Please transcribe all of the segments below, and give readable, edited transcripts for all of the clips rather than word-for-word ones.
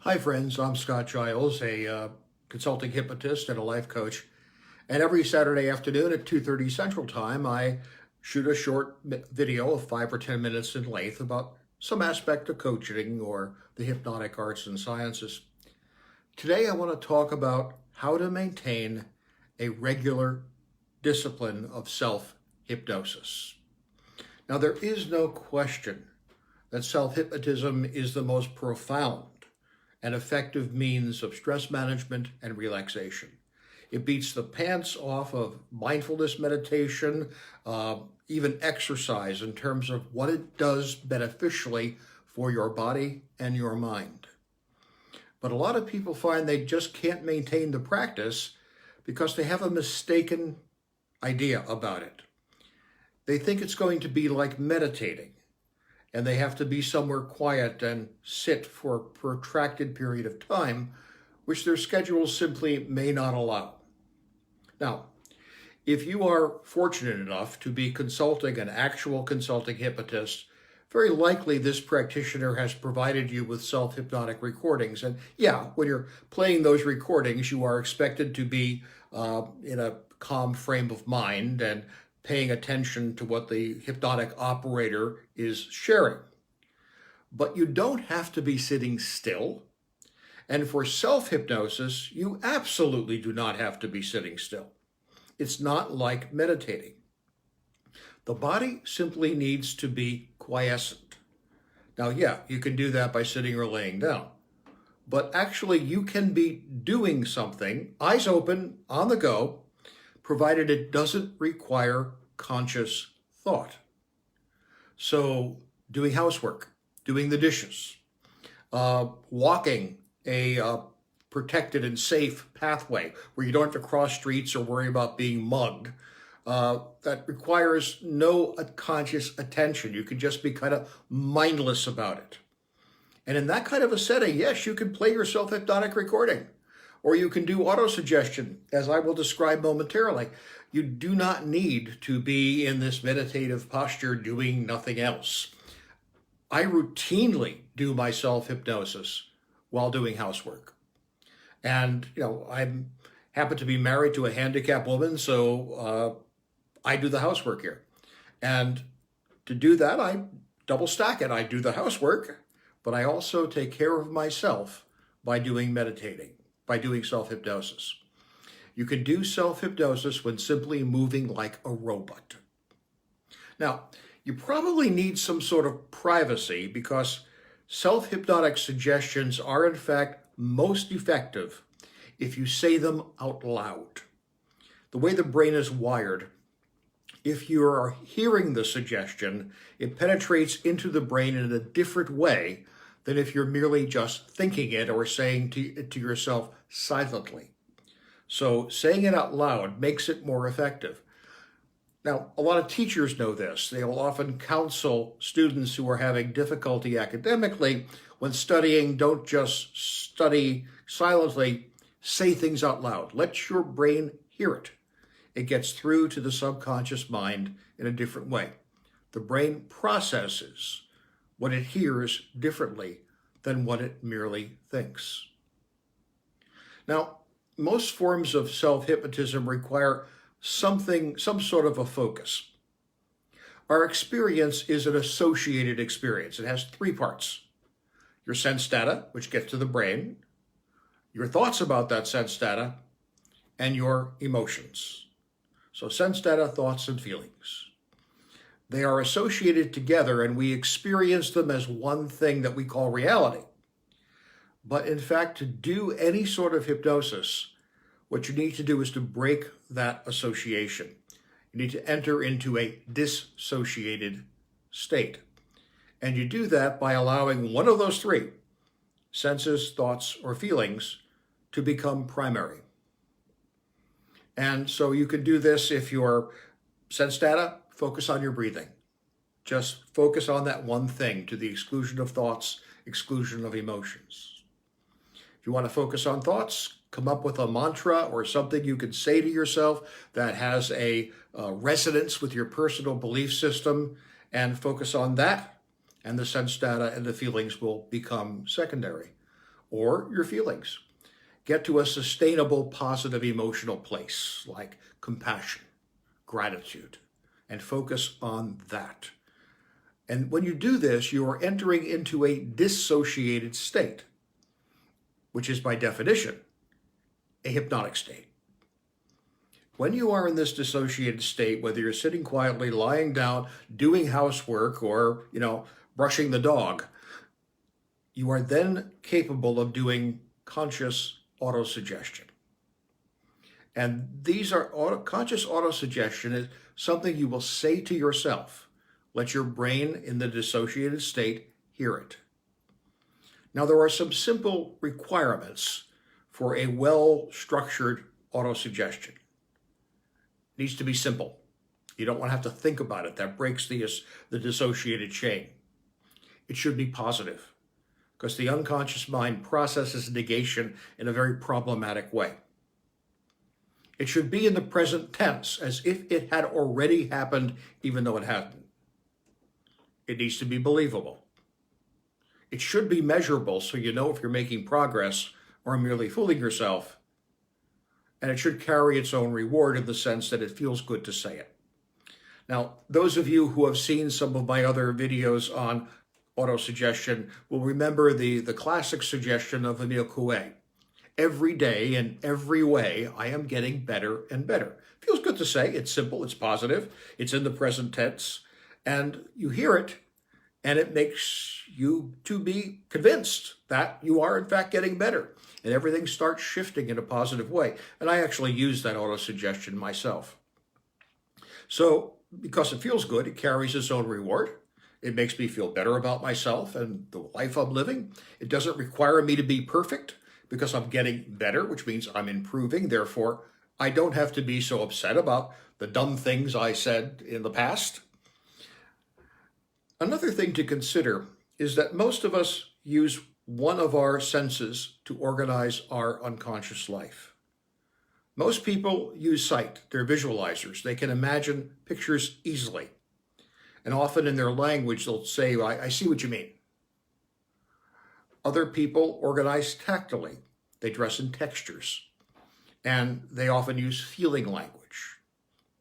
Hi, friends. I'm Scott Giles, a consulting hypnotist and a life coach. And every Saturday afternoon at 2:30 Central Time, I shoot a short video of 5 or 10 minutes in length about some aspect of coaching or the hypnotic arts and sciences. Today, I want to talk about how to maintain a regular discipline of self-hypnosis. Now, there is no question that self-hypnotism is the most profound and effective means of stress management and relaxation. It beats the pants off of mindfulness meditation, even exercise in terms of what it does beneficially for your body and your mind. But a lot of people find they just can't maintain the practice because they have a mistaken idea about it. They think it's going to be like meditating, and they have to be somewhere quiet and sit for a protracted period of time, which their schedules simply may not allow. Now, if you are fortunate enough to be consulting an actual consulting hypnotist, very likely this practitioner has provided you with self-hypnotic recordings. And yeah, when you're playing those recordings, you are expected to be in a calm frame of mind and paying attention to what the hypnotic operator is sharing. But you don't have to be sitting still. And for self-hypnosis, you absolutely do not have to be sitting still. It's not like meditating. The body simply needs to be quiescent. Now, yeah, you can do that by sitting or laying down. But actually, you can be doing something, eyes open, on the go, provided it doesn't require conscious thought. So doing housework, doing the dishes, walking a protected and safe pathway where you don't have to cross streets or worry about being mugged, that requires no conscious attention. You can just be kind of mindless about it. And in that kind of a setting, yes, you can play your self-hypnotic recording. Or you can do autosuggestion, as I will describe momentarily. You do not need to be in this meditative posture doing nothing else. I routinely do my self-hypnosis while doing housework. And, I happen to be married to a handicapped woman, so I do the housework here. And to do that, I double stack it. I do the housework, but I also take care of myself by doing meditating, by doing self-hypnosis. You can do self-hypnosis when simply moving like a robot. Now, you probably need some sort of privacy because self-hypnotic suggestions are in fact most effective if you say them out loud. The way the brain is wired, if you are hearing the suggestion, it penetrates into the brain in a different way than if you're merely just thinking it or saying to yourself silently. So saying it out loud makes it more effective. Now, a lot of teachers know this. They will often counsel students who are having difficulty academically when studying, don't just study silently, say things out loud. Let your brain hear it. It gets through to the subconscious mind in a different way. The brain processes what it hears differently than what it merely thinks. Now, most forms of self-hypnotism require some sort of a focus. Our experience is an associated experience. It has three parts. Your sense data, which gets to the brain, your thoughts about that sense data, and your emotions. So sense data, thoughts, and feelings. They are associated together and we experience them as one thing that we call reality. But in fact, to do any sort of hypnosis, what you need to do is to break that association. You need to enter into a dissociated state. And you do that by allowing one of those three, senses, thoughts, or feelings, to become primary. And so you can do this if your sense data, focus on your breathing. Just focus on that one thing to the exclusion of thoughts, exclusion of emotions. If you want to focus on thoughts, come up with a mantra or something you can say to yourself that has a resonance with your personal belief system, and focus on that, and the sense data and the feelings will become secondary. or your feelings. Get to a sustainable, positive emotional place like compassion, gratitude, and focus on that. And when you do this, you are entering into a dissociated state, which is by definition a hypnotic state. When you are in this dissociated state, whether you're sitting quietly, lying down, doing housework, or, brushing the dog, you are then capable of doing conscious autosuggestion. And these are conscious autosuggestion is something you will say to yourself. Let your brain in the dissociated state hear it. Now, there are some simple requirements for a well-structured autosuggestion. It needs to be simple. You don't want to have to think about it. That breaks the dissociated chain. It should be positive, because the unconscious mind processes negation in a very problematic way. It should be in the present tense, as if it had already happened, even though it hadn't. It needs to be believable. It should be measurable, so you know if you're making progress or merely fooling yourself. And it should carry its own reward in the sense that it feels good to say it. Now, those of you who have seen some of my other videos on autosuggestion will remember the classic suggestion of Emile Coué. Every day, in every way, I am getting better and better. Feels good to say. It's simple. It's positive. It's in the present tense. And you hear it, and it makes you to be convinced that you are, in fact, getting better. And everything starts shifting in a positive way. And I actually use that autosuggestion myself. So, because it feels good, it carries its own reward. It makes me feel better about myself and the life I'm living. It doesn't require me to be perfect, because I'm getting better, which means I'm improving. Therefore, I don't have to be so upset about the dumb things I said in the past. Another thing to consider is that most of us use one of our senses to organize our unconscious life. Most people use sight. They're visualizers. They can imagine pictures easily. And often in their language, they'll say, I see what you mean. Other people organize tactily. They dress in textures. And they often use feeling language.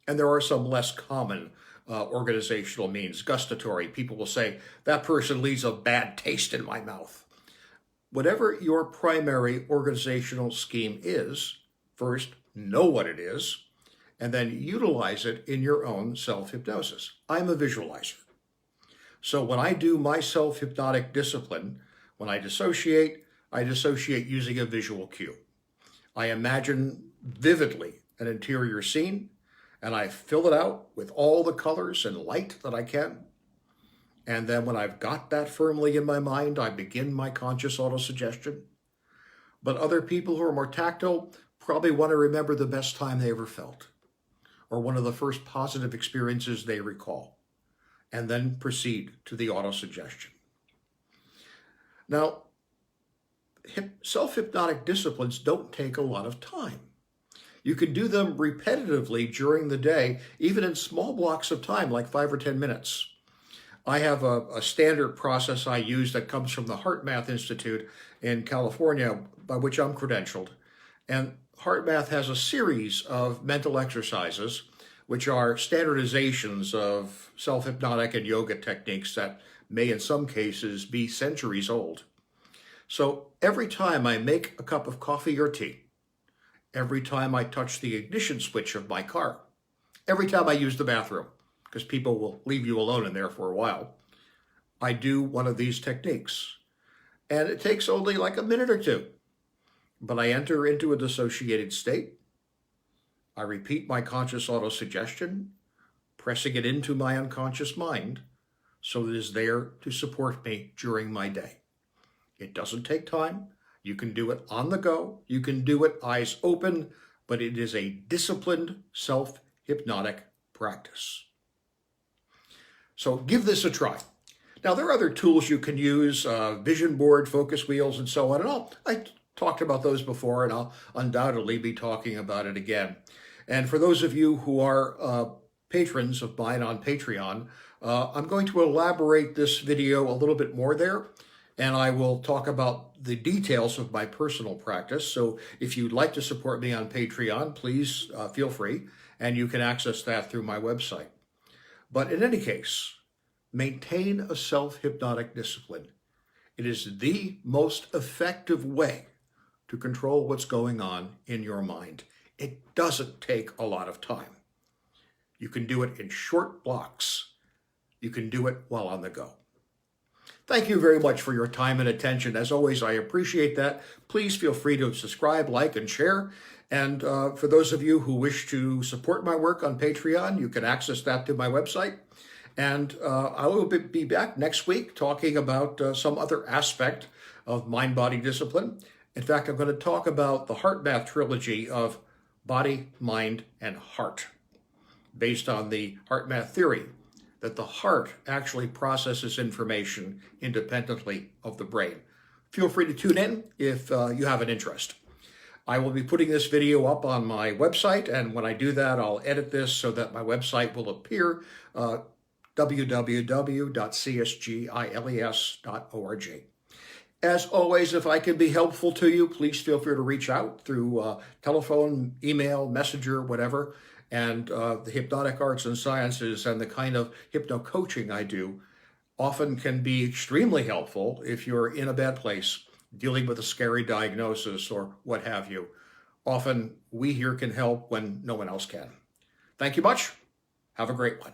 And there are some less common organizational means. Gustatory. People will say, that person leaves a bad taste in my mouth. Whatever your primary organizational scheme is, first, know what it is, and then utilize it in your own self-hypnosis. I'm a visualizer. So when I do my self-hypnotic discipline, when I dissociate using a visual cue. I imagine vividly an interior scene, and I fill it out with all the colors and light that I can. And then when I've got that firmly in my mind, I begin my conscious autosuggestion. But other people who are more tactile probably want to remember the best time they ever felt, or one of the first positive experiences they recall, and then proceed to the autosuggestion. Now, self-hypnotic disciplines don't take a lot of time. You can do them repetitively during the day, even in small blocks of time, like 5 or 10 minutes. I have a standard process I use that comes from the HeartMath Institute in California, by which I'm credentialed. And HeartMath has a series of mental exercises, which are standardizations of self-hypnotic and yoga techniques that may in some cases be centuries old. So every time I make a cup of coffee or tea, every time I touch the ignition switch of my car, every time I use the bathroom, because people will leave you alone in there for a while, I do one of these techniques. And it takes only like a minute or two. But I enter into a dissociated state. I repeat my conscious autosuggestion, pressing it into my unconscious mind so it is there to support me during my day. It doesn't take time. You can do it on the go. You can do it eyes open, but it is a disciplined self-hypnotic practice. So give this a try. Now, there are other tools you can use, vision board, focus wheels, and so on. And I talked about those before, and I'll undoubtedly be talking about it again. And for those of you who are patrons of mine on Patreon, I'm going to elaborate this video a little bit more there. and I will talk about the details of my personal practice. So if you'd like to support me on Patreon, please feel free, and you can access that through my website. But in any case, maintain a self-hypnotic discipline. It is the most effective way to control what's going on in your mind. It doesn't take a lot of time. You can do it in short blocks. You can do it while on the go. Thank you very much for your time and attention. As always, I appreciate that. Please feel free to subscribe, like, and share. And for those of you who wish to support my work on Patreon, you can access that through my website. And I will be back next week talking about some other aspect of mind-body discipline. In fact, I'm going to talk about the Heart Math trilogy of body, mind, and heart, based on the Heart Math theory that the heart actually processes information independently of the brain. Feel free to tune in if you have an interest. I will be putting this video up on my website, and when I do that, I'll edit this so that my website will appear, www.csgiles.org. As always, if I can be helpful to you, please feel free to reach out through telephone, email, messenger, whatever. And the hypnotic arts and sciences and the kind of hypno-coaching I do often can be extremely helpful if you're in a bad place, dealing with a scary diagnosis or what have you. Often we here can help when no one else can. Thank you much. Have a great one.